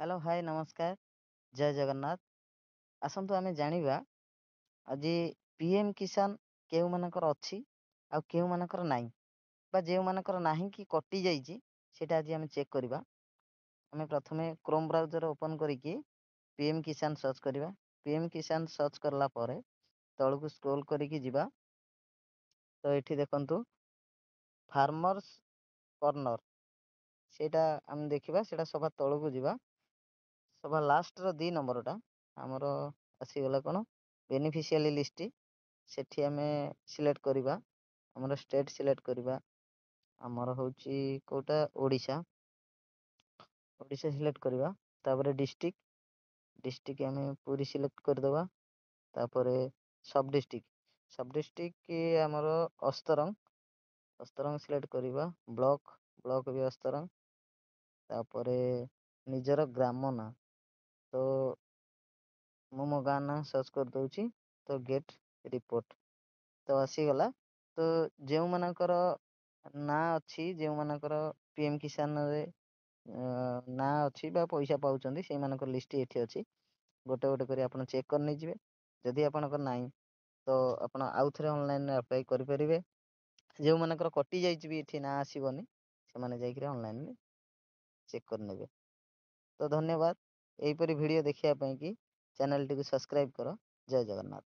Hello high ନମସ୍କାର ଜୟ ଜଗନ୍ନାଥ। ଆସନ୍ତୁ ଆମେ ଜାଣିବା ଆଜି ପିଏମ୍ କିଷାନ କେଉଁମାନଙ୍କର ଅଛି ଆଉ କେଉଁମାନଙ୍କର ନାହିଁ, ବା ଯେଉଁମାନଙ୍କର ନାହିଁ କି କଟିଯାଇଛି ସେଇଟା ଆଜି ଆମେ ଚେକ୍ କରିବା। ଆମେ ପ୍ରଥମେ କ୍ରୋମ୍ ବ୍ରାଉଜର ଓପନ୍ କରିକି ପିଏମ୍ କିଷାନ ସର୍ଚ୍ଚ କରିବା। ପିଏମ୍ କିଷାନ ସର୍ଚ୍ଚ କଲା ପରେ ତଳକୁ ସ୍କ୍ରୋଲ୍ କରିକି ଯିବା। ତ ଏଠି ଦେଖନ୍ତୁ ଫାର୍ମର୍ସ କର୍ଣ୍ଣର, ସେଇଟା ଆମେ ଦେଖିବା। ସେଇଟା ସଭା ତଳକୁ ଯିବା। ସଭା ଲାଷ୍ଟର 2 ନମ୍ବରଟା ଆମର ଆସିଗଲା କ'ଣ ବେନିଫିସିଆଲି ଲିଷ୍ଟ। ସେଠି ଆମେ ସିଲେକ୍ଟ କରିବା, ଆମର ଷ୍ଟେଟ୍ ସିଲେକ୍ଟ କରିବା। ଆମର ହେଉଛି କେଉଁଟା ଓଡ଼ିଶା ସିଲେକ୍ଟ କରିବା। ତାପରେ ଡିଷ୍ଟ୍ରିକ୍ଟ ଆମେ ପୁରୀ ସିଲେକ୍ଟ କରିଦେବା। ତାପରେ ସବ୍ ଡିଷ୍ଟ୍ରିକ୍ଟ ଆମର ଅସ୍ତରଙ୍ଗ ସିଲେକ୍ଟ କରିବା। ବ୍ଲକ ବି ଅସ୍ତରଙ୍ଗ। ତାପରେ ନିଜର ଗ୍ରାମ ନାଁ, ତ ମୁଁ ମୋ ଗାଁ ନାଁ ସର୍ଚ୍ଚ କରିଦେଉଛି। ତ ଗେଟ୍ ରିପୋର୍ଟ ତ ଆସିଗଲା। ତ ଯେଉଁମାନଙ୍କର ନାଁ ଅଛି, ଯେଉଁମାନଙ୍କର ପିଏମ୍ କିଷାନରେ ନାଁ ଅଛି ବା ପଇସା ପାଉଛନ୍ତି, ସେଇମାନଙ୍କର ଲିଷ୍ଟ ଏଠି ଅଛି। ଗୋଟେ ଗୋଟେ କରି ଆପଣ ଚେକ୍ କରି ନେଇଯିବେ। ଯଦି ଆପଣଙ୍କର ନାହିଁ ତ ଆପଣ ଆଉଥରେ ଅନଲାଇନରେ ଆପ୍ଲାଏ କରିପାରିବେ। ଯେଉଁମାନଙ୍କର କଟିଯାଇଛି ବି ଏଠି ନାଁ ଆସିବନି, ସେମାନେ ଯାଇକିରି ଅନଲାଇନରେ ଚେକ୍ କରିନେବେ। ତ ଧନ୍ୟବାଦ। ଏହିପରି ଭିଡ଼ିଓ ଦେଖିବା ପାଇଁ କି ଚ୍ୟାନେଲଟିକୁ ସବସ୍କ୍ରାଇବ୍ କର। ଜୟ ଜଗନ୍ନାଥ।